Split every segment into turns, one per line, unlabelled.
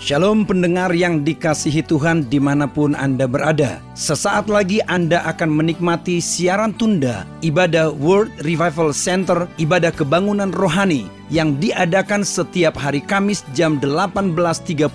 Shalom pendengar yang dikasihi Tuhan dimanapun Anda berada. Sesaat lagi Anda akan menikmati siaran tunda ibadah World Revival Center, ibadah kebangunan rohani yang diadakan setiap hari Kamis jam 18.30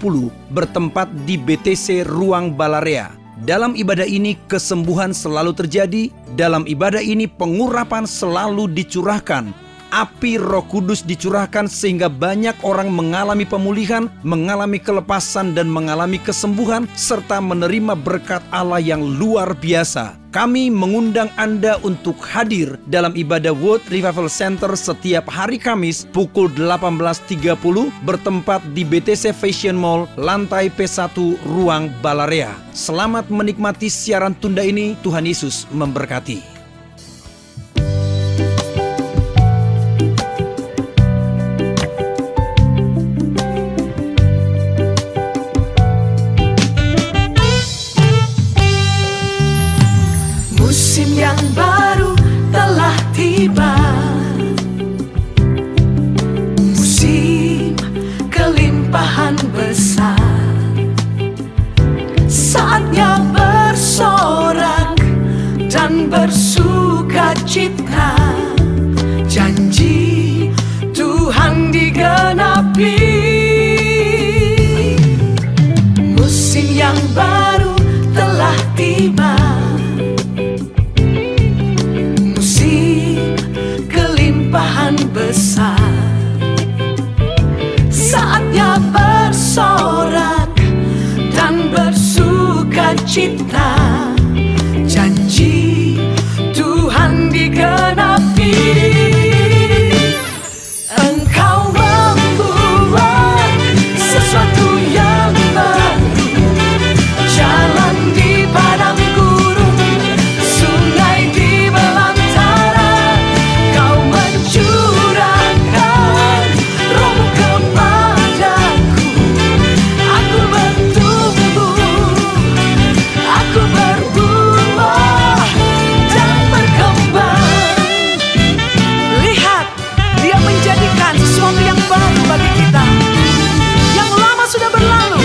bertempat di BTC Ruang Balarea. Dalam ibadah ini kesembuhan selalu terjadi, dalam ibadah ini pengurapan selalu dicurahkan. Api Roh Kudus dicurahkan sehingga banyak orang mengalami pemulihan, mengalami kelepasan dan mengalami kesembuhan serta menerima berkat Allah yang luar biasa. Kami mengundang Anda untuk hadir dalam ibadah World Revival Center setiap hari Kamis pukul 18.30 bertempat di BTC Fashion Mall, lantai P1 Ruang Balarea. Selamat menikmati siaran tunda ini. Tuhan Yesus memberkati.
Yang baru telah tiba, musim kelimpahan besar, saatnya bersorak dan bersukacita, janji Tuhan digenapi. Musim yang baru telah tiba, kelimpahan besar, saatnya bersorak dan bersukacita, janji Tuhan digenapi. Engkau membuat sesuatu yang baru, jalan di padang gurun, sungai di belantara. Kau mencurahkan Roh-Mu kepadaku, aku bertumbuh, aku berbuah dan berkembang. Lihat, Dia menjadikan sesuatu yang baru bagi kita. Yang lama sudah berlalu,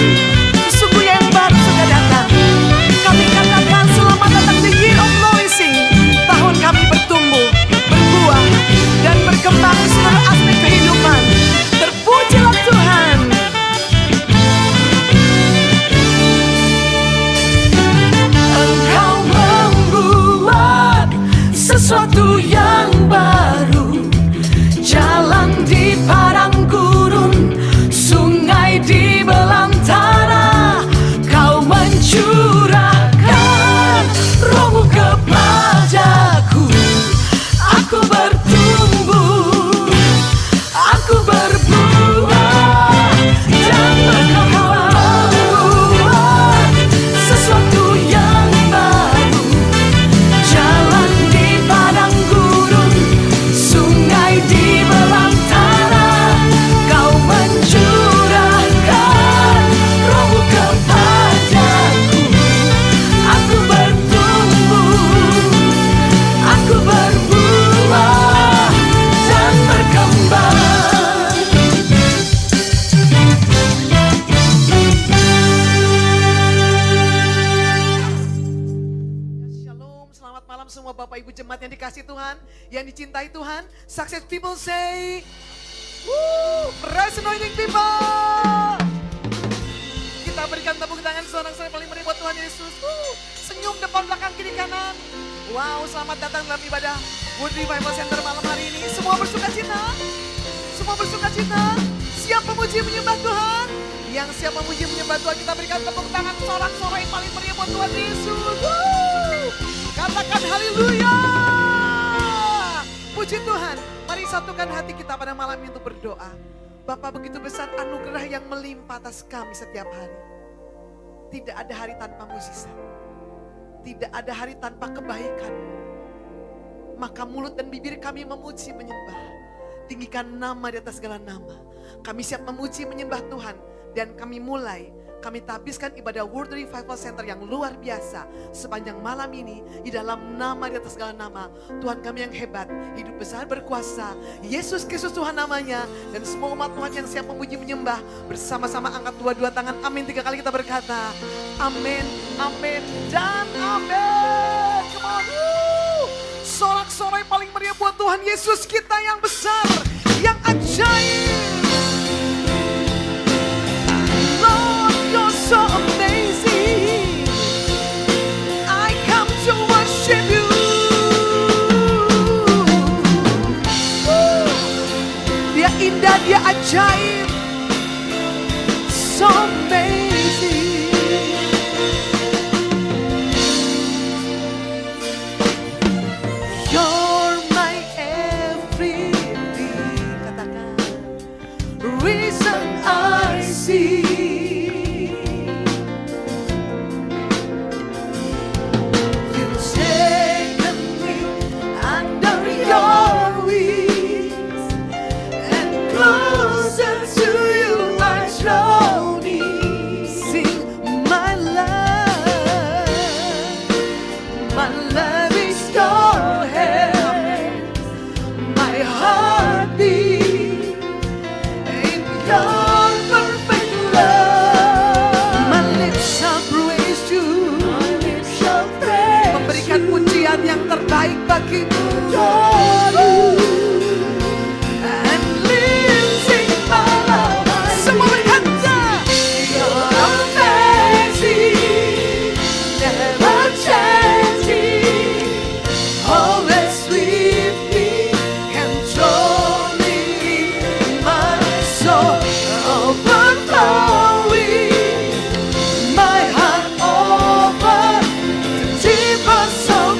sesungguhnya yang baru sudah datang. Kami katakan selamat datang di Year of Nourishing. Tahun kami bertumbuh, berbuah dan berkembang di seluruh aspek kehidupan. Terpujilah Tuhan. Engkau membuat sesuatu yang baru, jalan di padang gurun, sungai di belantara. Kau mencurahkan Roh-Mu kepadaku, aku bertumbuh, aku berbuah dan berkembang. Membuat sesuatu yang baru, jalan di padang gurun, sungai di belantara. Kau mencurahkan Roh-Mu kepadaku, aku bertumbuh, aku berbuah dan berkembang. Shalom, selamat malam semua Bapak Ibu Jemaat yang dikasihi Tuhan, yang dicintai Tuhan. Success people say, woo, praise anointing people. Kita berikan tepuk tangan sorak-sorai paling meriah buat Tuhan Yesus. Senyum depan belakang kiri kanan. Wow, selamat datang dalam ibadah World Revival Center malam hari ini. Semua bersukacita, semua bersukacita. Siap memuji menyembah Tuhan. Yang siap memuji menyembah Tuhan, kita berikan tepuk tangan sorak-sorai paling meriah buat Tuhan Yesus. Woo! Katakan haleluya. Puji Tuhan. Mari satukan hati kita pada malam ini untuk berdoa. Bapa, begitu besar anugerah yang melimpah atas kami setiap hari. Tidak ada hari tanpa mukjizat. Tidak ada hari tanpa kebaikan. Maka mulut dan bibir kami memuji menyembah. Tinggikan nama di atas segala nama. Kami siap memuji menyembah Tuhan Dan kami habiskan ibadah World Revival Center yang luar biasa sepanjang malam ini di dalam nama di atas segala nama Tuhan kami yang hebat, hidup besar berkuasa, Yesus Kristus Tuhan namanya. Dan semua umat Tuhan yang siap memuji menyembah bersama-sama angkat dua tangan, amin 3 kali kita berkata amin, amin, dan amin. Come on, sorak-sorai paling meriah buat Tuhan Yesus kita yang besar, yang ajaib. You're so amazing. I come to worship you. Dia indah, dia ajaib. So amazing. You're my everything. Katakan, reason I see. Yang terbaik bagimu, and lifting my love. Semua berkata, you're amazing, never changing, always with me, controlling my soul, overflowing my heart over the deepest of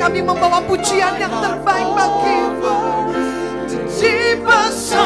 kami membawa pujian yang terbaik bagimu. The deepest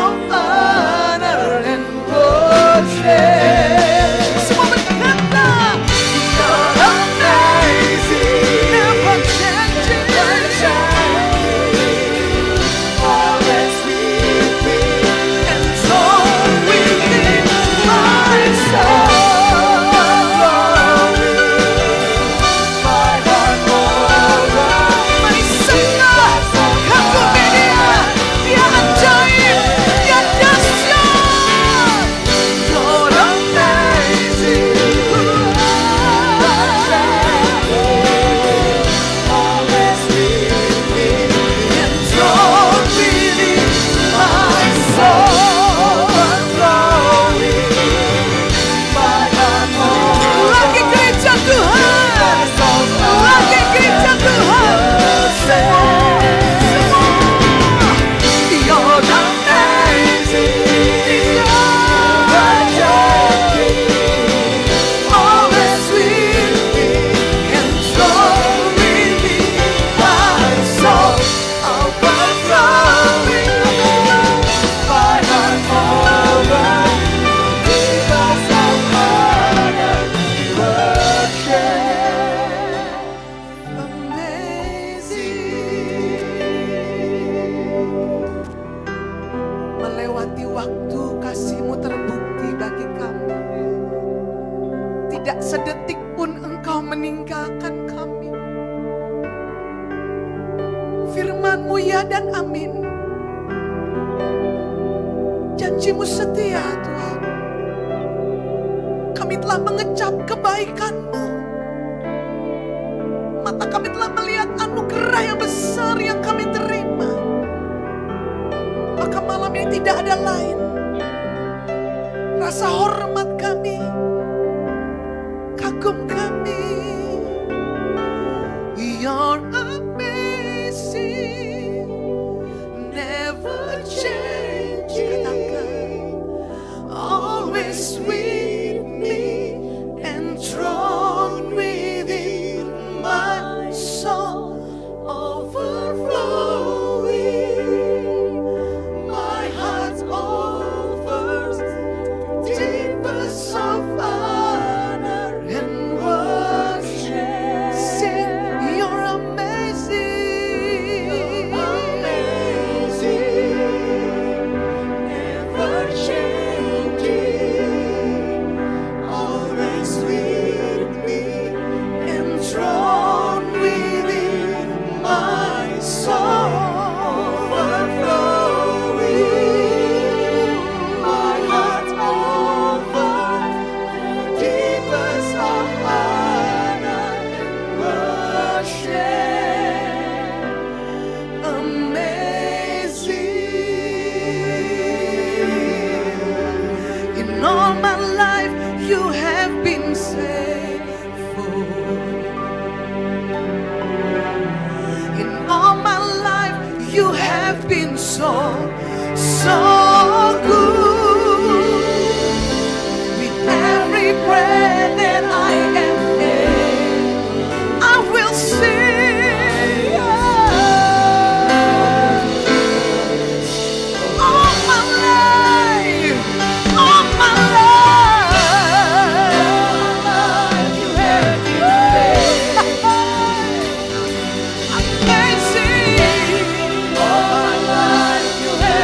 janji-Mu setia Tuhan. Kami telah mengecap kebaikan-Mu. Mata kami telah melihat anugerah yang besar yang kami terima. Maka malam ini tidak ada lain. Rasa hormat kami, kagum kami. You're amazing, never change. Katakan, always with me, enthroned within my soul, overflowing. My heart offers deepest of honor and worship. Sing, you're amazing, amazing, never changing, always with me, enthroned within my soul, overflowing. My heart offers deepest of honor and worship. Amazing. In all my life you have been faithful. In all my life you have been so good. With every breath that I am in, I will sing. All my life, all my life, you have been faithful. Amazing. All my life you have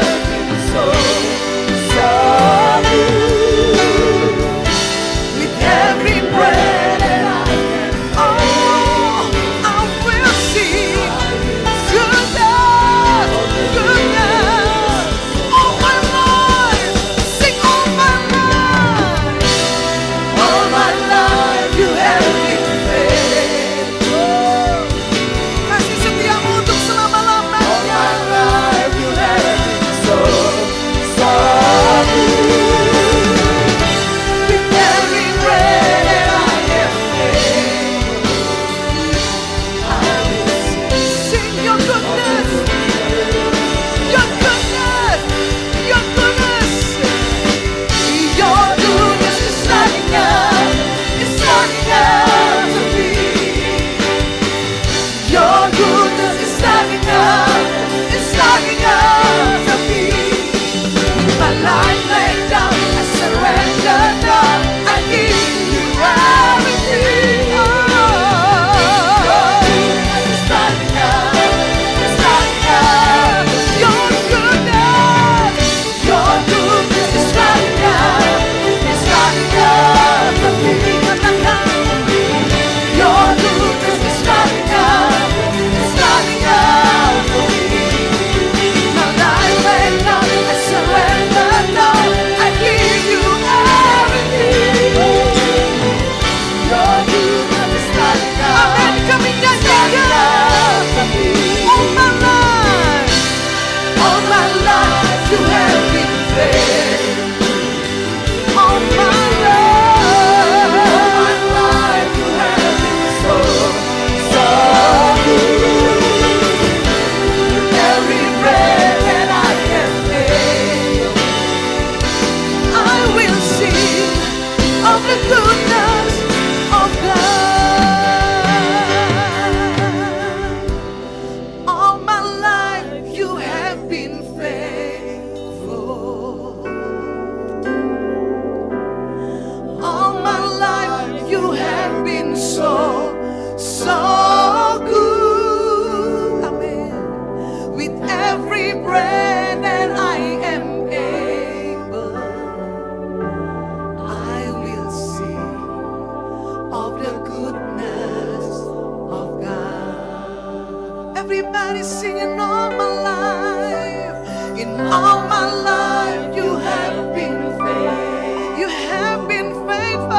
All my life you have been faithful. You have been faithful.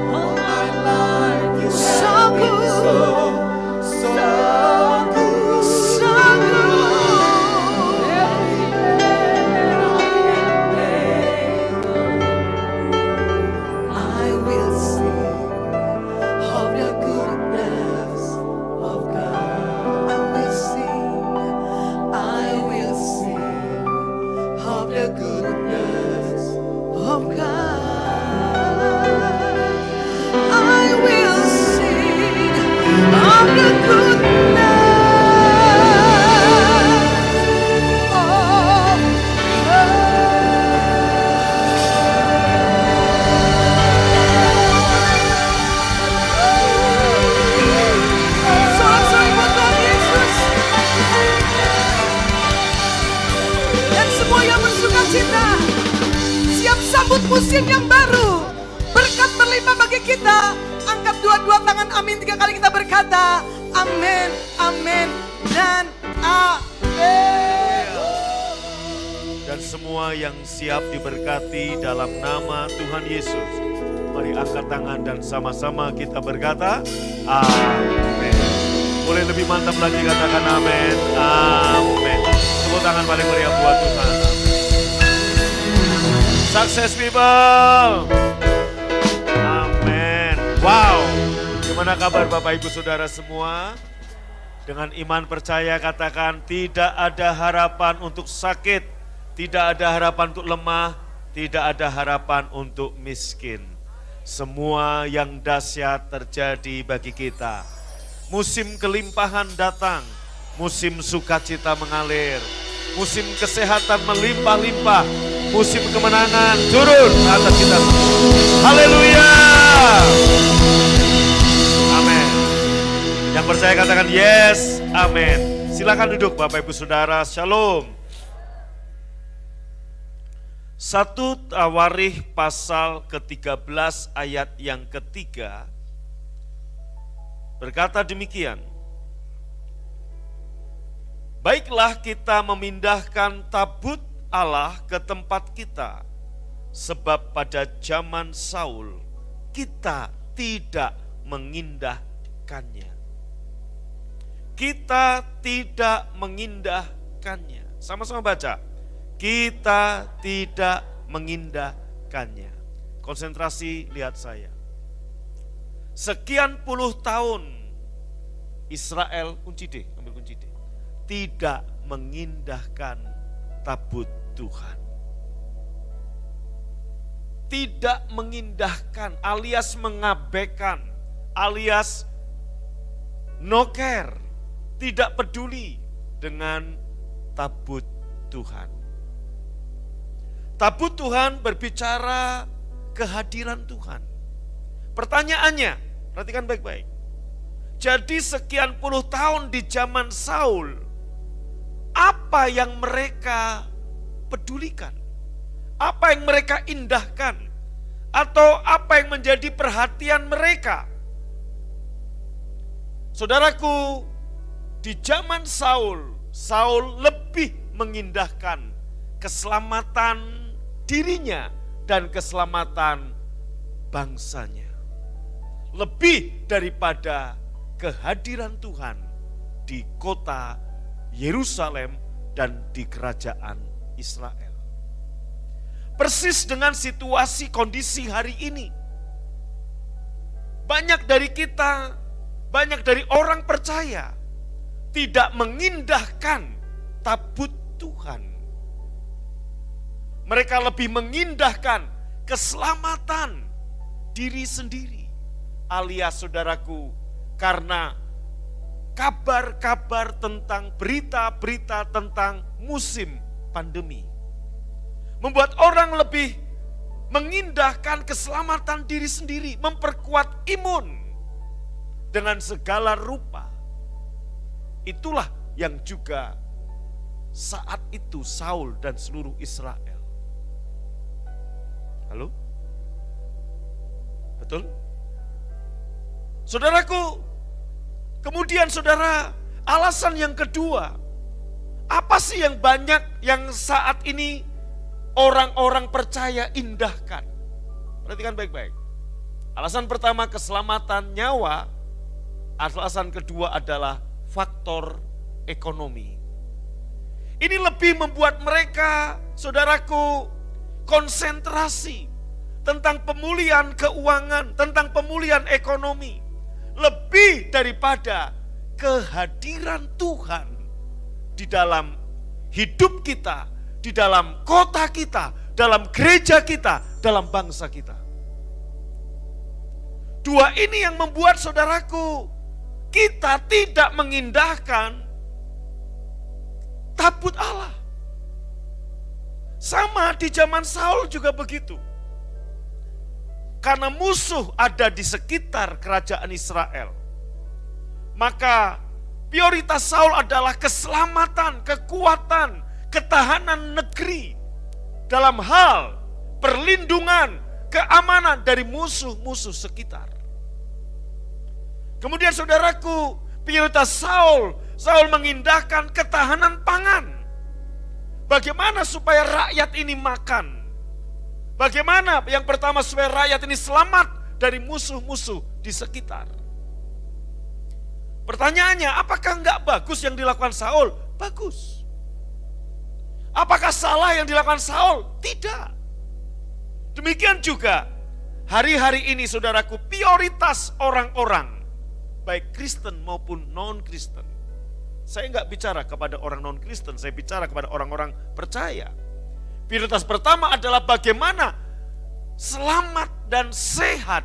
All my life you have been so good, so good. Every day I will sing of the goodness of God. I will sing of the goodness of God. I will sing of the goodness of God. Sorry buat Tuhan Yesus. Dan semua yang bersuka cita, siap sambut musim yang baru. Berkat berlimpah bagi kita. Angkat dua-dua tangan, amin. 3 kali kita berkata, amin, amin, dan amin.
Dan semua yang siap diberkati dalam nama Tuhan Yesus, mari angkat tangan dan sama-sama kita berkata, amin. Boleh lebih mantap lagi katakan amin, amin. Tepuk tangan paling meriah buat Tuhan. Sukses people. Amin. Wow. Gimana kabar Bapak Ibu Saudara semua? Dengan iman percaya katakan, tidak ada harapan untuk sakit, tidak ada harapan untuk lemah, tidak ada harapan untuk miskin. Semua yang dahsyat terjadi bagi kita. Musim kelimpahan datang, musim sukacita mengalir, musim kesehatan melimpah-limpah, musim kemenangan turun atas kita semua. Haleluya. Amin. Yang percaya katakan yes, amin. Silakan duduk Bapak Ibu Saudara, shalom. 1 Tawarikh pasal ke-13 ayat yang ketiga berkata demikian. Baiklah kita memindahkan tabut Allah ke tempat kita, sebab pada zaman Saul kita tidak mengindahkannya. Kita tidak mengindahkannya. Sama-sama baca. Kita tidak mengindahkannya. Konsentrasi, lihat saya. Sekian puluh tahun Israel, kunci D, ambil kunci D, tidak mengindahkan tabut Tuhan. Tidak mengindahkan alias mengabaikan, alias no care, tidak peduli dengan tabut Tuhan. Tabut Tuhan berbicara kehadiran Tuhan. Pertanyaannya, perhatikan baik-baik. Jadi sekian puluh tahun di zaman Saul, apa yang mereka pedulikan? Apa yang mereka indahkan? Atau apa yang menjadi perhatian mereka? Saudaraku, di zaman Saul, Saul lebih mengindahkan keselamatan dirinya dan keselamatan bangsanya. Lebih daripada kehadiran Tuhan di kota Yerusalem dan di kerajaan Israel. Persis dengan situasi kondisi hari ini. Banyak dari kita, banyak dari orang percaya tidak mengindahkan tabut Tuhan. Mereka lebih mengindahkan keselamatan diri sendiri. Alias saudaraku, karena kabar-kabar tentang berita-berita tentang musim pandemi membuat orang lebih mengindahkan keselamatan diri sendiri, memperkuat imun dengan segala rupa. Itulah yang juga saat itu Saul dan seluruh Israel. Halo? Betul? Saudaraku, kemudian saudara, alasan yang kedua, Apa sih yang banyak yang saat ini orang-orang percaya indahkan? Perhatikan baik-baik. Alasan pertama keselamatan nyawa, alasan kedua adalah faktor ekonomi. Ini lebih membuat mereka, saudaraku, konsentrasi tentang pemulihan keuangan, tentang pemulihan ekonomi, lebih daripada kehadiran Tuhan di dalam hidup kita, di dalam kota kita, dalam gereja kita, dalam bangsa kita. Dua ini yang membuat saudaraku, kita tidak mengindahkan tabut Allah. Sama di zaman Saul juga begitu. Karena musuh ada di sekitar kerajaan Israel, maka prioritas Saul adalah keselamatan, kekuatan, ketahanan negeri dalam hal perlindungan, keamanan dari musuh-musuh sekitar. Kemudian saudaraku, prioritas Saul mengindahkan ketahanan pangan. Bagaimana supaya rakyat ini makan? Bagaimana yang pertama supaya rakyat ini selamat dari musuh-musuh di sekitar? Pertanyaannya, apakah enggak bagus yang dilakukan Saul? Bagus. Apakah salah yang dilakukan Saul? Tidak. Demikian juga hari-hari ini saudaraku, prioritas orang-orang, baik Kristen maupun non-Kristen. Saya enggak bicara kepada orang non-Kristen, saya bicara kepada orang-orang percaya. Prioritas pertama adalah bagaimana selamat dan sehat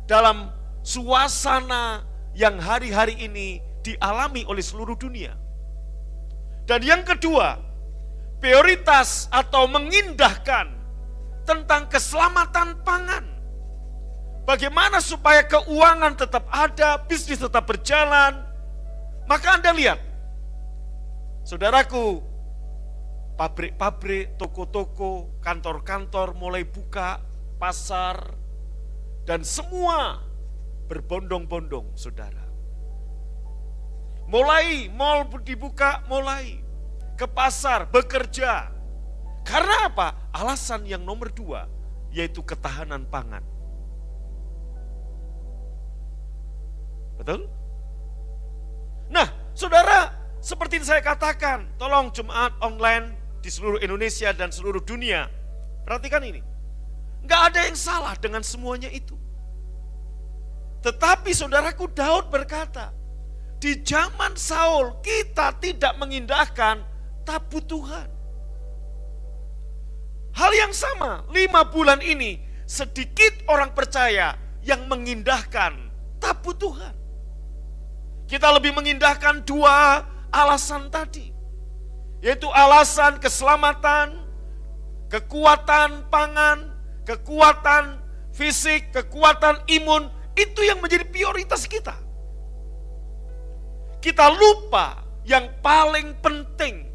dalam suasana yang hari-hari ini dialami oleh seluruh dunia. Dan yang kedua, prioritas atau mengindahkan tentang keselamatan pangan. Bagaimana supaya keuangan tetap ada, bisnis tetap berjalan. Maka Anda lihat, saudaraku, pabrik-pabrik, toko-toko, kantor-kantor mulai buka, pasar, dan semua berbondong-bondong, saudara. Mulai mal dibuka, mulai ke pasar, bekerja. Karena apa? Alasan yang nomor dua, yaitu ketahanan pangan. Betul? Nah, saudara, seperti yang saya katakan, tolong Jumat online di seluruh Indonesia dan seluruh dunia. Perhatikan ini. Enggak ada yang salah dengan semuanya itu. Tetapi saudaraku, Daud berkata, di zaman Saul kita tidak mengindahkan tabut Tuhan. Hal yang sama, 5 bulan ini sedikit orang percaya yang mengindahkan tabut Tuhan. Kita lebih mengindahkan 2 alasan tadi, yaitu alasan keselamatan, kekuatan pangan, kekuatan fisik, kekuatan imun. Itu yang menjadi prioritas kita. Kita lupa yang paling penting.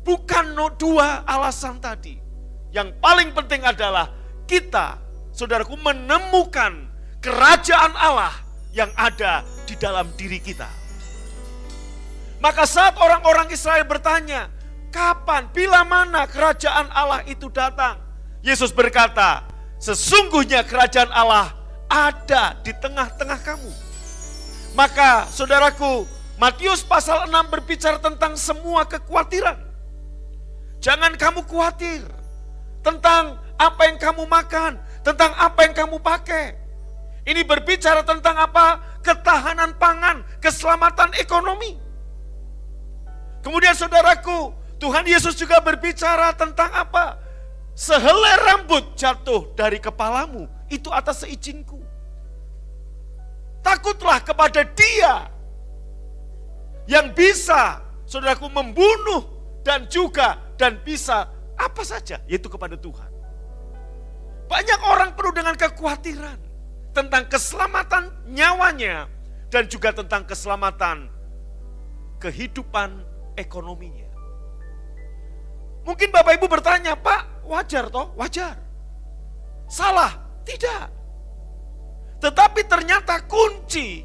Bukan 2 alasan tadi. Yang paling penting adalah kita, saudaraku, menemukan kerajaan Allah yang ada di dalam diri kita. Maka saat orang-orang Israel bertanya, kapan, bila mana kerajaan Allah itu datang? Yesus berkata, sesungguhnya kerajaan Allah ada di tengah-tengah kamu. Maka saudaraku, Matius pasal 6 berbicara tentang semua kekhawatiran. Jangan kamu khawatir tentang apa yang kamu makan, tentang apa yang kamu pakai. Ini berbicara tentang apa? Ketahanan pangan, keselamatan ekonomi. Kemudian saudaraku, Tuhan Yesus juga berbicara tentang apa? Sehelai rambut jatuh dari kepalamu, itu atas seizinku. Takutlah kepada Dia yang bisa, saudaraku, membunuh dan bisa apa saja, yaitu kepada Tuhan. Banyak orang penuh dengan kekhawatiran tentang keselamatan nyawanya dan juga tentang keselamatan kehidupan ekonominya. Mungkin Bapak Ibu bertanya, Pak, wajar toh? Wajar. Salah? Tidak. Tetapi ternyata kunci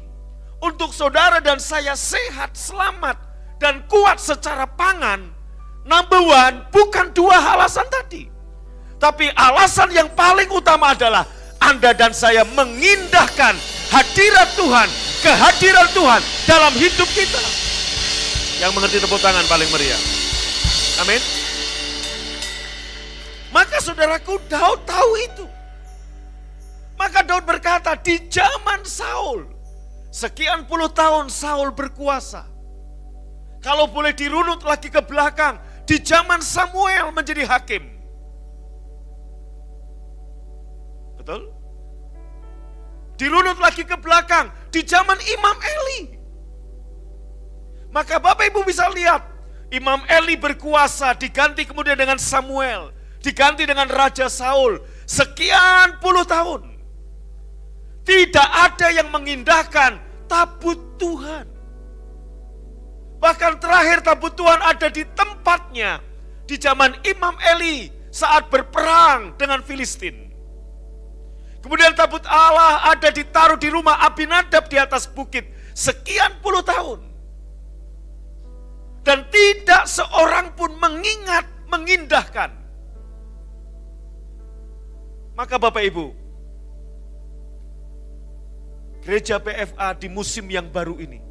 untuk saudara dan saya sehat, selamat dan kuat secara pangan, number one, bukan dua alasan tadi. Tapi alasan yang paling utama adalah Anda dan saya mengindahkan hadirat Tuhan, kehadiran Tuhan dalam hidup kita. Yang mengerti tepuk tangan paling meriah. Amin. Maka saudaraku, Daud tahu itu. Maka Daud berkata, di zaman Saul, sekian puluh tahun Saul berkuasa. Kalau boleh dirunut lagi ke belakang, di zaman Samuel menjadi hakim. Betul? Dirunut lagi ke belakang, di zaman Imam Eli. Maka Bapak Ibu bisa lihat, Imam Eli berkuasa, diganti kemudian dengan Samuel, diganti dengan Raja Saul, sekian puluh tahun. Tidak ada yang mengindahkan tabut Tuhan. Bahkan terakhir tabut Tuhan ada di tempatnya di zaman Imam Eli saat berperang dengan Filistin. Kemudian tabut Allah ada ditaruh di rumah Abinadab di atas bukit sekian puluh tahun. Dan tidak seorang pun mengingat, mengindahkan. Maka Bapak Ibu, Gereja PFA di musim yang baru ini,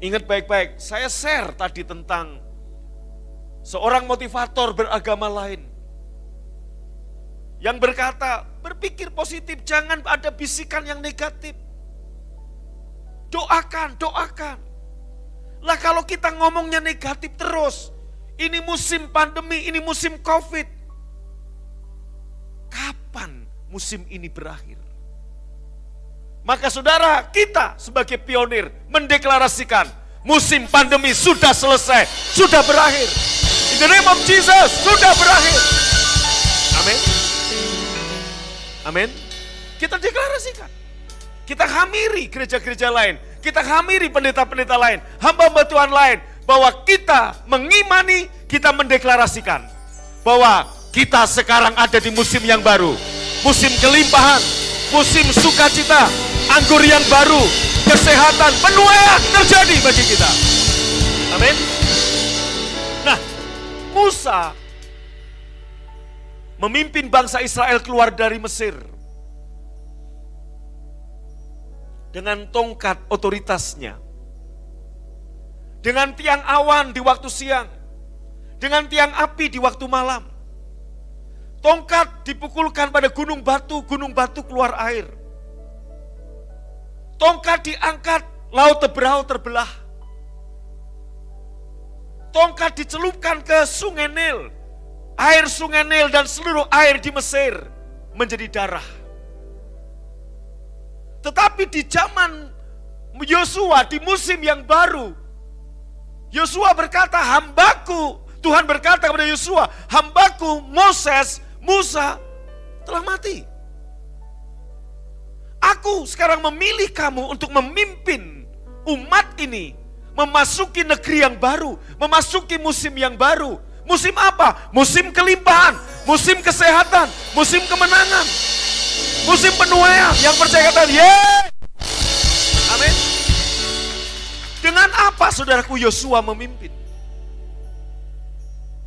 ingat baik-baik, saya share tadi tentang seorang motivator beragama lain yang berkata, berpikir positif, jangan ada bisikan yang negatif. Doakan, doakan. Lah kalau kita ngomongnya negatif terus, ini musim pandemi, ini musim COVID. Kapan musim ini berakhir? Maka saudara, kita sebagai pionir mendeklarasikan musim pandemi sudah selesai, sudah berakhir. In the name of Jesus, sudah berakhir. Amin. Amin. Kita deklarasikan. Kita hamiri gereja-gereja lain. Kita hamiri pendeta-pendeta lain. Hamba-hamba Tuhan lain. Bahwa kita mengimani, kita mendeklarasikan. Bahwa kita sekarang ada di musim yang baru. Musim kelimpahan. Musim sukacita. Anggur yang baru, kesehatan, penuaian terjadi bagi kita. Amin. Nah, Musa memimpin bangsa Israel keluar dari Mesir dengan tongkat otoritasnya, dengan tiang awan di waktu siang, dengan tiang api di waktu malam. Tongkat dipukulkan pada gunung batu keluar air. Tongkat diangkat, laut Teberau terbelah. Tongkat dicelupkan ke sungai Nil. Air sungai Nil dan seluruh air di Mesir menjadi darah. Tetapi di zaman Yosua, di musim yang baru, Yosua berkata, hambaku, Tuhan berkata kepada Yosua, hambaku Musa telah mati. Aku sekarang memilih kamu untuk memimpin umat ini memasuki negeri yang baru, memasuki musim yang baru. Musim apa? Musim kelimpahan, musim kesehatan, musim kemenangan, musim penuaian. Yang percaya katakan, yeay! Amin. Dengan apa saudaraku Yosua memimpin?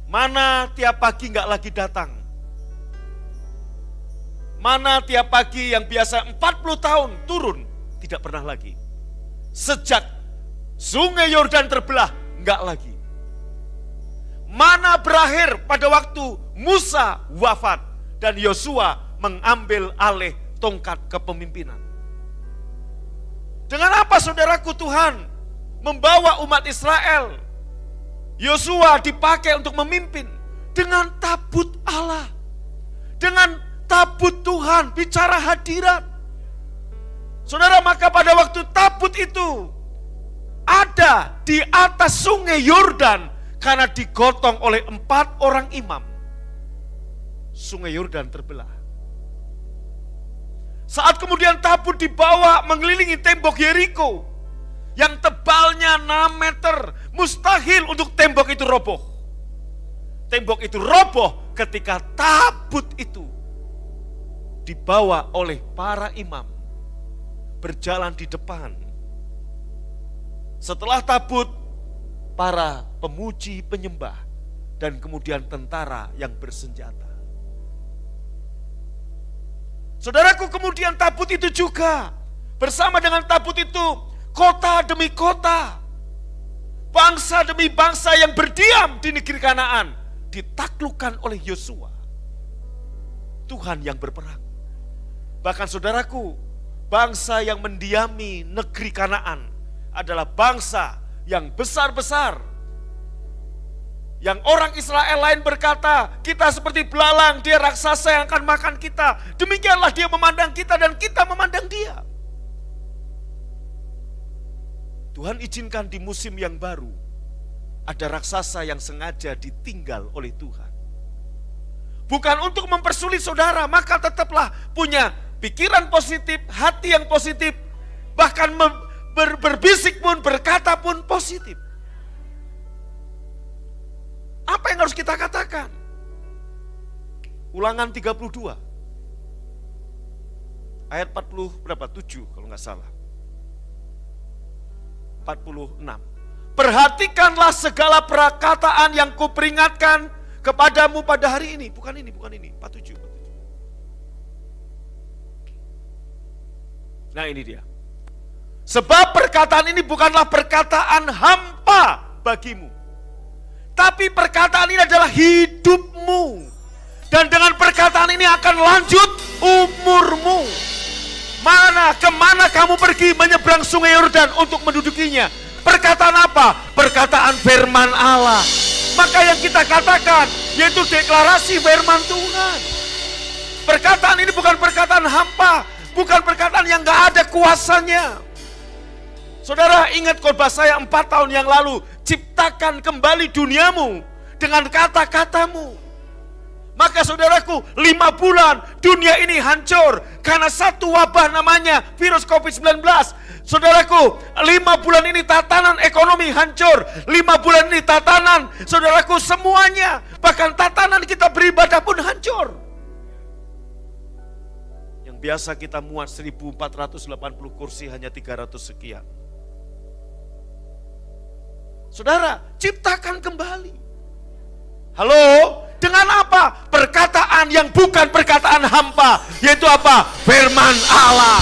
Mana tiap pagi nggak lagi datang? Mana tiap pagi yang biasa 40 tahun turun, tidak pernah lagi. Sejak sungai Yordan terbelah, enggak lagi. Mana berakhir pada waktu Musa wafat dan Yosua mengambil alih tongkat kepemimpinan. Dengan apa saudaraku Tuhan membawa umat Israel? Yosua dipakai untuk memimpin dengan tabut Allah. Dengan tabut Tuhan, bicara hadirat. Saudara, maka pada waktu tabut itu ada di atas sungai Yordan karena digotong oleh 4 orang imam. Sungai Yordan terbelah. Saat kemudian tabut dibawa mengelilingi tembok Yeriko yang tebalnya 6 meter, mustahil untuk tembok itu roboh. Tembok itu roboh ketika tabut itu dibawa oleh para imam berjalan di depan Setelah tabut, para pemuji penyembah, dan kemudian tentara yang bersenjata. Saudaraku, kemudian tabut itu juga, bersama dengan tabut itu, kota demi kota, bangsa demi bangsa yang berdiam di negeri Kanaan, ditaklukkan oleh Yosua. Tuhan yang berperang. Bahkan saudaraku, bangsa yang mendiami negeri Kanaan adalah bangsa yang besar-besar. Yang orang Israel lain berkata, kita seperti belalang, dia raksasa yang akan makan kita. Demikianlah dia memandang kita dan kita memandang dia. Tuhan izinkan di musim yang baru, ada raksasa yang sengaja ditinggal oleh Tuhan. Bukan untuk mempersulit saudara, maka tetaplah punya pikiran positif, hati yang positif, bahkan berbisik pun, berkata pun positif. Apa yang harus kita katakan? Ulangan 32 ayat 40 berapa? 7 kalau nggak salah. 46. Perhatikanlah segala perkataan yang kuperingatkan kepadamu pada hari ini. Bukan ini, 47. Nah ini dia. Sebab perkataan ini bukanlah perkataan hampa bagimu, tapi perkataan ini adalah hidupmu. Dan dengan perkataan ini akan lanjut umurmu. Kemana kamu pergi menyeberang sungai Yordan untuk mendudukinya? Perkataan apa? Perkataan firman Allah. Maka yang kita katakan, yaitu deklarasi firman Tuhan. Perkataan ini bukan perkataan hampa, bukan perkataan yang gak ada kuasanya. Saudara ingat khotbah saya 4 tahun yang lalu, ciptakan kembali duniamu dengan kata-katamu. Maka saudaraku, 5 bulan dunia ini hancur karena satu wabah namanya virus COVID-19. Saudaraku, 5 bulan ini tatanan ekonomi hancur. 5 bulan ini tatanan, saudaraku, semuanya. Bahkan tatanan kita beribadah pun hancur. Yang biasa kita muat 1480 kursi hanya 300 sekian. Saudara, ciptakan kembali. Halo, dengan apa? Perkataan yang bukan perkataan hampa, yaitu apa? Firman Allah.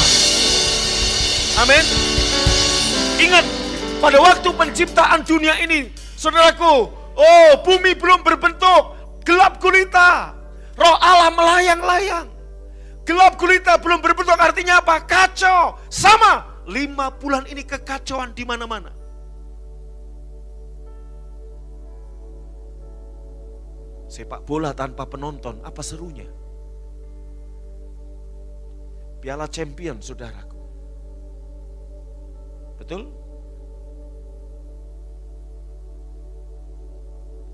Amin. Ingat, pada waktu penciptaan dunia ini, saudaraku, bumi belum berbentuk, gelap gulita. Roh Allah melayang-layang. Gelap gulita belum berbentuk, artinya apa? Kacau. Sama, 5 bulan ini kekacauan di mana-mana. Sepak bola tanpa penonton, apa serunya? Piala Champion, saudaraku. Betul?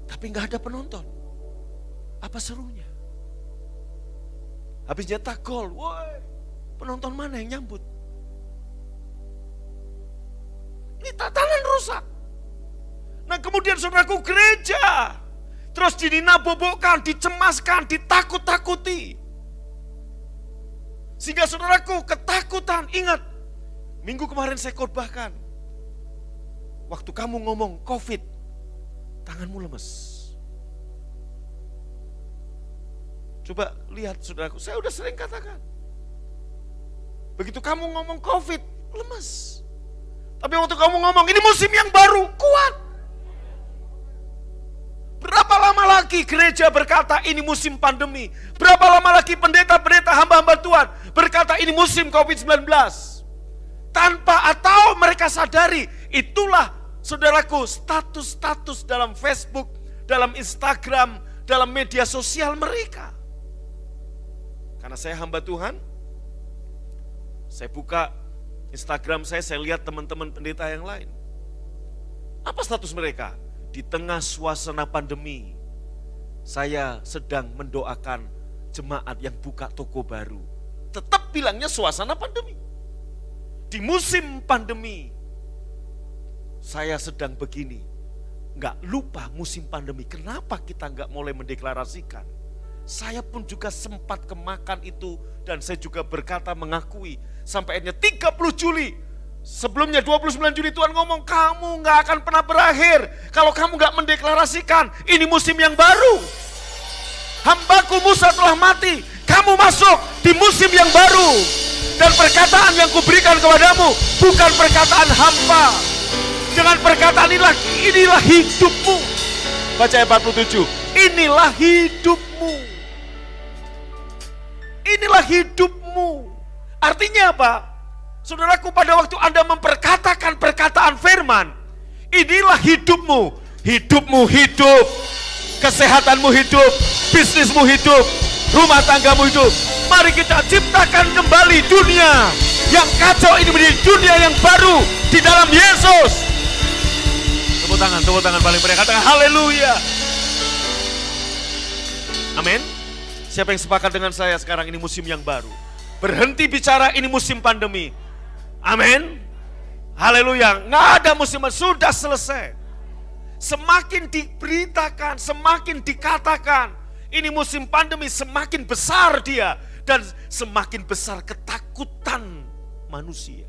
Tapi nggak ada penonton. Apa serunya? Habis nyetak gol, woi, penonton mana yang nyambut? Ini tatanan rusak. Nah kemudian saudaraku, gereja terus dinabobokkan, dicemaskan, ditakut-takuti. Sehingga saudaraku ketakutan. Ingat, minggu kemarin saya khotbahkan. Waktu kamu ngomong COVID, tanganmu lemes. Coba lihat saudaraku, saya udah sering katakan. Begitu kamu ngomong COVID, lemes. Tapi waktu kamu ngomong, ini musim yang baru, kuat. Berapa lama lagi gereja berkata ini musim pandemi? Berapa lama lagi pendeta-pendeta hamba-hamba Tuhan berkata ini musim COVID-19? Tanpa atau mereka sadari, itulah saudaraku status-status dalam Facebook, dalam Instagram, dalam media sosial mereka. Karena saya hamba Tuhan, saya buka Instagram saya lihat teman-teman pendeta yang lain. Apa status mereka? Di tengah suasana pandemi, saya sedang mendoakan jemaat yang buka toko baru. Tetap bilangnya suasana pandemi. Di musim pandemi, saya sedang begini. Nggak lupa musim pandemi. Kenapa kita nggak mulai mendeklarasikan? Saya pun juga sempat kemakan itu. Dan saya juga berkata mengakui. Sampai akhirnya 30 Juli, Sebelumnya 29 Juli Tuhan ngomong, kamu gak akan pernah berakhir kalau kamu gak mendeklarasikan ini musim yang baru. Hambaku Musa telah mati, kamu masuk di musim yang baru. Dan perkataan yang kuberikan kepadamu bukan perkataan hampa. Dengan perkataan inilah hidupmu. Baca ayat 47, inilah hidupmu. Inilah hidupmu. Artinya apa? Saudaraku, pada waktu Anda memperkatakan perkataan firman, inilah hidupmu. Hidupmu hidup, kesehatanmu hidup, bisnismu hidup, rumah tanggamu hidup. Mari kita ciptakan kembali dunia yang kacau ini menjadi dunia yang baru di dalam Yesus. Tepuk tangan paling meriah, katakan haleluya. Amin. Siapa yang sepakat dengan saya sekarang ini musim yang baru? Berhenti bicara ini musim pandemi. Amin. Haleluya. Nggak ada musim, sudah selesai. Semakin diberitakan, semakin dikatakan ini musim pandemi, semakin besar dia. Dan semakin besar ketakutan manusia.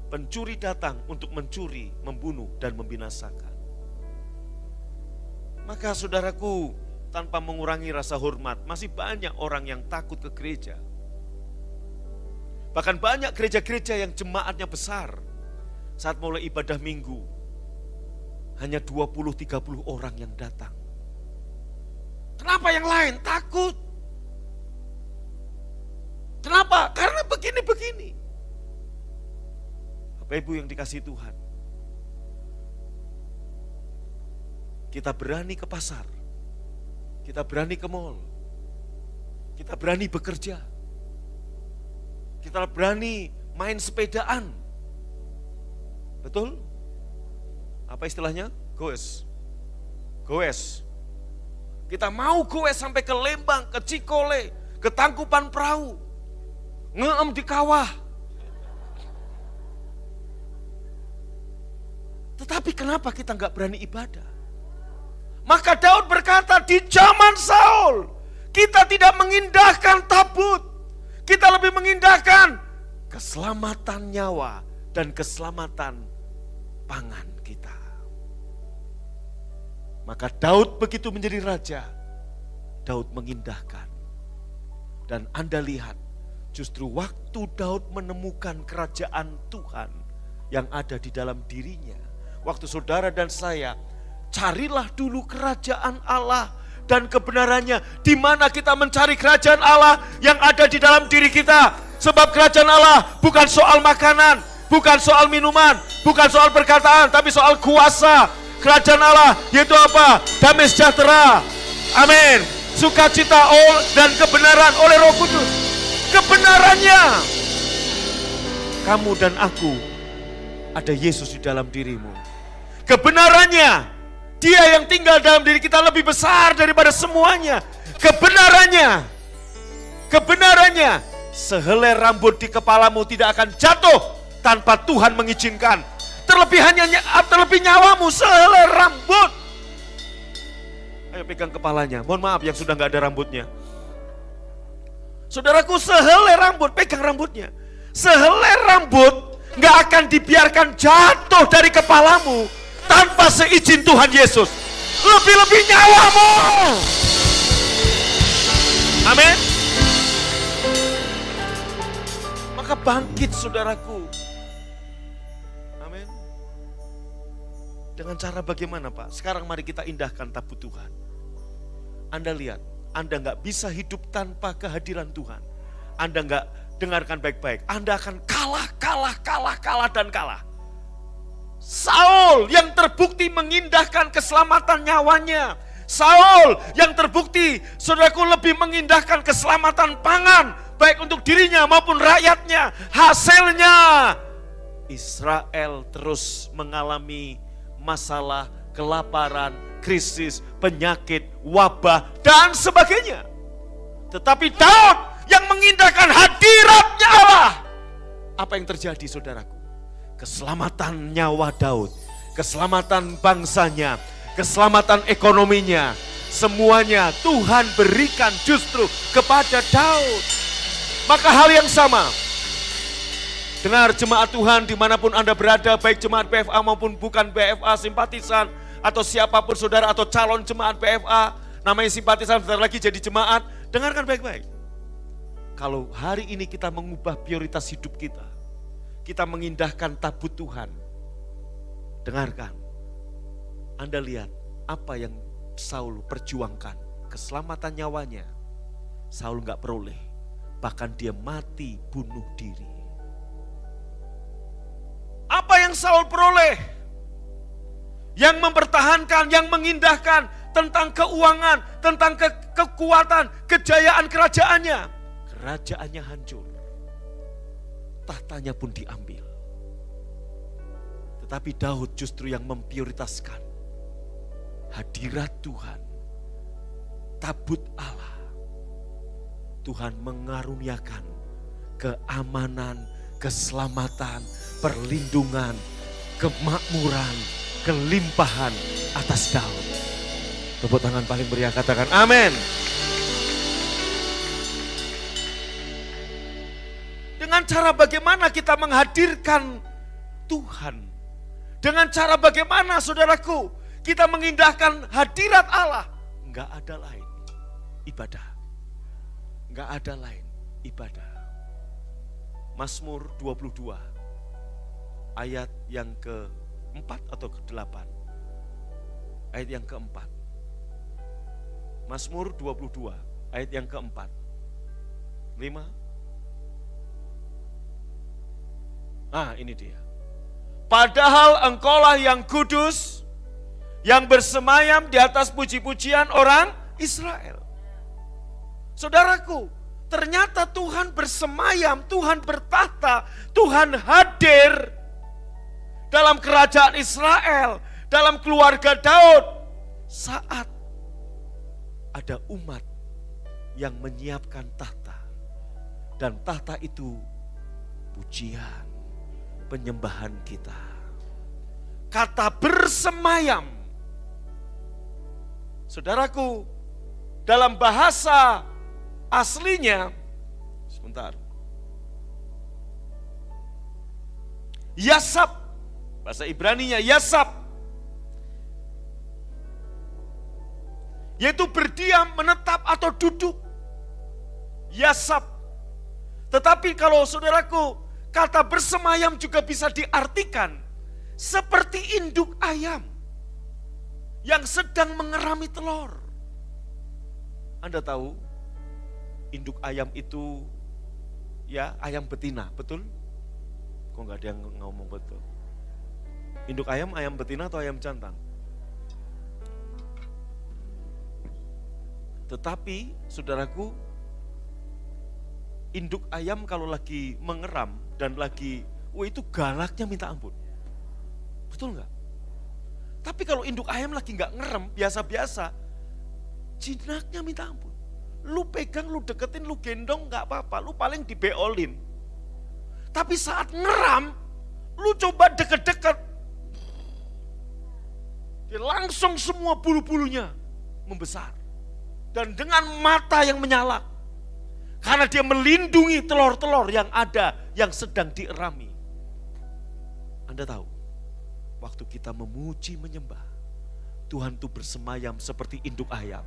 Pencuri datang untuk mencuri, membunuh, dan membinasakan. Maka saudaraku, tanpa mengurangi rasa hormat, masih banyak orang yang takut ke gereja. Bahkan banyak gereja-gereja yang jemaatnya besar. Saat mulai ibadah minggu, hanya 20-30 orang yang datang. Kenapa yang lain takut? Kenapa? Karena begini-begini. Bapak Ibu yang dikasihi Tuhan, kita berani ke pasar, kita berani ke mall, kita berani bekerja, kita berani main sepedaan. Betul? Apa istilahnya? Goes. Goes. Kita mau goes sampai ke Lembang, ke Cikole, ke Tangkuban Perahu. Ngeem di kawah. Tetapi kenapa kita nggak berani ibadah? Maka Daud berkata, di zaman Saul kita tidak mengindahkan tabut, kita lebih mengindahkan keselamatan nyawa dan keselamatan pangan kita. Maka Daud begitu menjadi raja, Daud mengindahkan. Dan Anda lihat, justru waktu Daud menemukan kerajaan Tuhan yang ada di dalam dirinya. Waktu saudara dan saya, carilah dulu kerajaan Allah dan kebenarannya. Di mana kita mencari kerajaan Allah yang ada di dalam diri kita. Sebab kerajaan Allah bukan soal makanan, bukan soal minuman, bukan soal perkataan, tapi soal kuasa. Kerajaan Allah yaitu apa? Damai sejahtera. Amin. Sukacita dan kebenaran oleh Roh Kudus. Kebenarannya, kamu dan aku ada Yesus di dalam dirimu. Kebenarannya, Dia yang tinggal dalam diri kita lebih besar daripada semuanya. Kebenarannya, sehelai rambut di kepalamu tidak akan jatuh tanpa Tuhan mengizinkan. Terlebih nyawamu, sehelai rambut. Ayo pegang kepalanya. Mohon maaf yang sudah nggak ada rambutnya. Saudaraku, sehelai rambut, pegang rambutnya. Sehelai rambut gak akan dibiarkan jatuh dari kepalamu tanpa seizin Tuhan Yesus. Lebih-lebih nyawamu. Amin. Maka bangkit saudaraku. Amin. Dengan cara bagaimana Pak? Sekarang mari kita indahkan tabut Tuhan. Anda lihat, Anda gak bisa hidup tanpa kehadiran Tuhan. Anda gak dengarkan baik-baik. Anda akan kalah. Saul yang terbukti mengindahkan keselamatan nyawanya. Saul yang terbukti, saudaraku, lebih mengindahkan keselamatan pangan. Baik untuk dirinya maupun rakyatnya. Hasilnya, Israel terus mengalami masalah kelaparan, krisis, penyakit, wabah, dan sebagainya. Tetapi Daud yang mengindahkan hadiratnya Allah. Apa yang terjadi saudaraku? Keselamatan nyawa Daud, keselamatan bangsanya, keselamatan ekonominya, semuanya Tuhan berikan justru kepada Daud. Maka hal yang sama, Dengar jemaat Tuhan dimanapun Anda berada, baik jemaat BFA maupun bukan BFA, simpatisan, atau siapapun saudara atau calon jemaat BFA, namanya simpatisan bentar lagi jadi jemaat, dengarkan baik-baik. Kalau hari ini kita mengubah prioritas hidup kita mengindahkan tabut Tuhan, dengarkan, Anda lihat apa yang Saul perjuangkan, keselamatan nyawanya, Saul gak peroleh, bahkan dia mati bunuh diri. Apa yang Saul peroleh? Yang mempertahankan, yang mengindahkan tentang keuangan, tentang kekuatan, kejayaan kerajaannya. Kerajaannya hancur. Tahtanya pun diambil. Tetapi Daud justru yang memprioritaskan hadirat Tuhan, tabut Allah. Tuhan mengaruniakan keamanan, keselamatan, perlindungan, kemakmuran, kelimpahan atas Daud. Tepuk tangan paling meriah, katakan amin. Dengan cara bagaimana kita menghadirkan Tuhan? Dengan cara bagaimana saudaraku kita mengindahkan hadirat Allah? Enggak ada lain ibadah. Enggak ada lain ibadah. Mazmur 22 ayat yang ke-4 atau ke-8. Ayat yang ke-4. Mazmur 22 ayat yang ke-4. 5. Ini dia. Padahal engkaulah yang kudus, yang bersemayam di atas puji-pujian orang Israel. Saudaraku, ternyata Tuhan bersemayam, Tuhan bertahta, Tuhan hadir dalam kerajaan Israel, dalam keluarga Daud. Saat ada umat yang menyiapkan tahta. Dan tahta itu pujian, penyembahan kita. Kata bersemayam, saudaraku, dalam bahasa aslinya, sebentar, yasab, bahasa Ibraninya yasab, yaitu berdiam, menetap atau duduk. Yasab. Tetapi kalau saudaraku, kata bersemayam juga bisa diartikan seperti induk ayam yang sedang mengerami telur. Anda tahu, induk ayam itu ya ayam betina, betul? Kok nggak ada yang ngomong betul? Induk ayam betina atau ayam jantan? Tetapi saudaraku, induk ayam kalau lagi mengeram dan lagi, itu galaknya minta ampun. Betul nggak? Tapi kalau induk ayam lagi nggak ngerem, biasa-biasa, jinaknya minta ampun. Lu pegang, lu deketin, lu gendong gak apa-apa, lu paling dibeolin. Tapi saat ngeram, lu coba deket-deket, dia langsung semua bulu-bulunya membesar. Dan dengan mata yang menyala, karena dia melindungi telur-telur yang ada, yang sedang dierami. Anda tahu, waktu kita memuji menyembah, Tuhan itu bersemayam seperti induk ayam.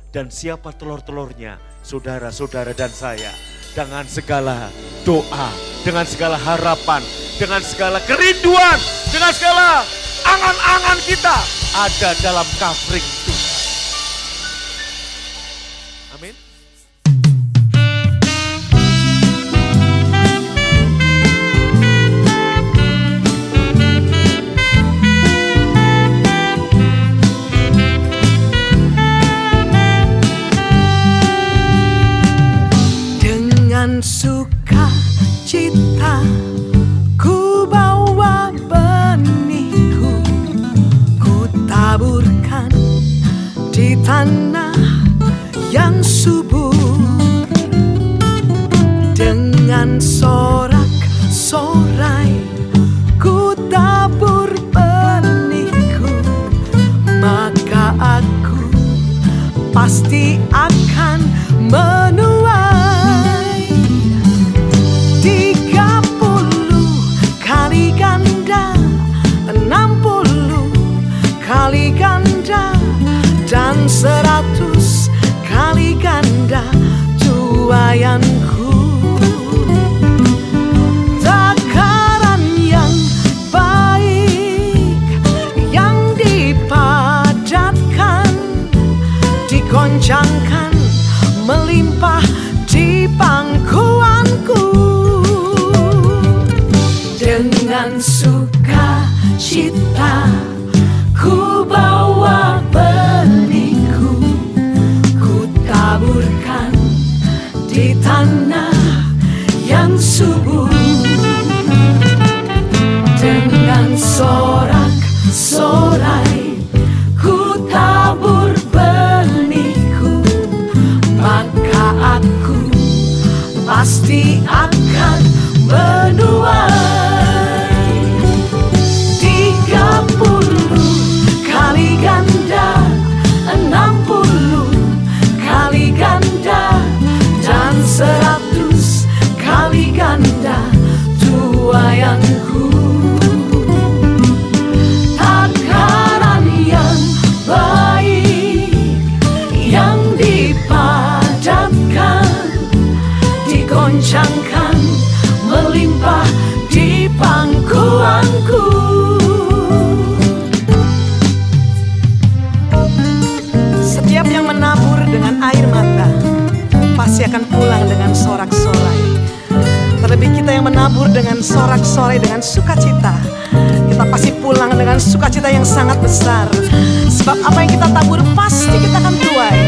Dan siapa telur-telurnya? Saudara-saudara dan saya. Dengan segala doa, dengan segala harapan, dengan segala kerinduan, dengan segala angan-angan kita ada dalam covering Tuhan. Amin.
Sukacita ku bawa benihku, ku taburkan di tanah yang subur. Dengan sorak-sorai ku tabur benihku, maka aku pasti akan menuai 30 kali ganda dan 100 kali ganda tuaianku. Takaran yang baik yang dipadatkan, dikoncangkan, melimpah di pangkuanku. Dengan sukacita ku bawa benihku, ku taburkan di tanah yang subur. Dengan sorak-sorai ku tabur benihku, maka aku pasti akan menuai 30 kali ganda, 60 kali ganda, dan 100 kali ganda tuaianku. Takaran yang baik yang dipadatkan, dikoncangkan, melimpah di pangkuanku. Setiap yang menabur dengan air mata pasti akan pulang dengan sorak-sorai. Terlebih kita yang menabur dengan sorak-sorai, dengan sukacita, kita pasti pulang dengan sukacita yang sangat besar. Sebab apa yang kita tabur pasti kita akan tuai.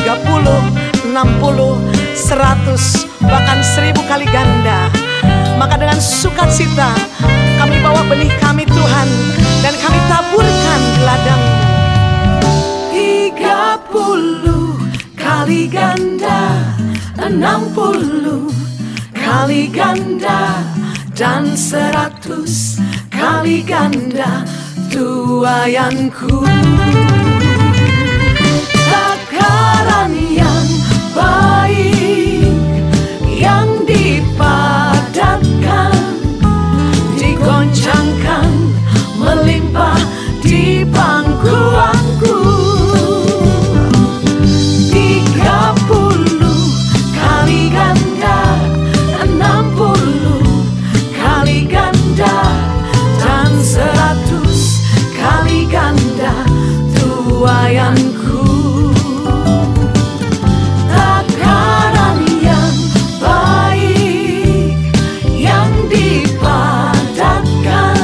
30, 60, 100, bahkan 1000 kali ganda. Maka dengan sukacita kami bawa benih kami Tuhan, dan kami taburkan di ladang-Mu. 30 kali ganda, 60 kali ganda, dan 100 kali ganda tuaianku. Takaran yang baik yang dipadatkan, digoncangkan, melimpah di pangkuanku. 30 kali ganda, 60 kali ganda, dan 100 kali ganda tuaianku. Takaran yang baik yang dipadatkan,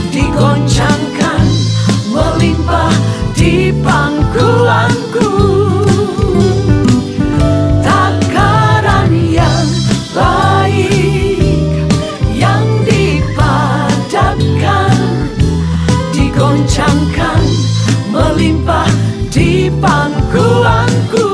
digoncangkan, melimpah di pangkuanku. Takaran yang baik yang dipadatkan, digoncangkan, melimpah di pangkuanku.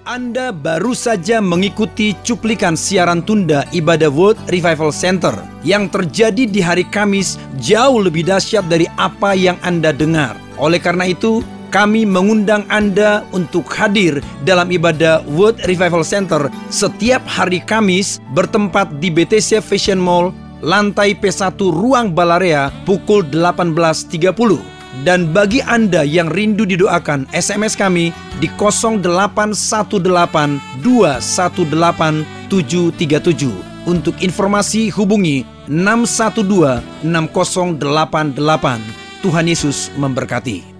Anda baru saja mengikuti cuplikan siaran tunda ibadah World Revival Center yang terjadi di hari Kamis jauh lebih dahsyat dari apa yang Anda dengar. Oleh karena itu, kami mengundang Anda untuk hadir dalam ibadah World Revival Center setiap hari Kamis bertempat di BTC Fashion Mall, lantai P1 Ruang Balarea pukul 18.30. Dan bagi Anda yang rindu didoakan, SMS kami di 0818218737. Untuk informasi hubungi 6126088. Tuhan Yesus memberkati.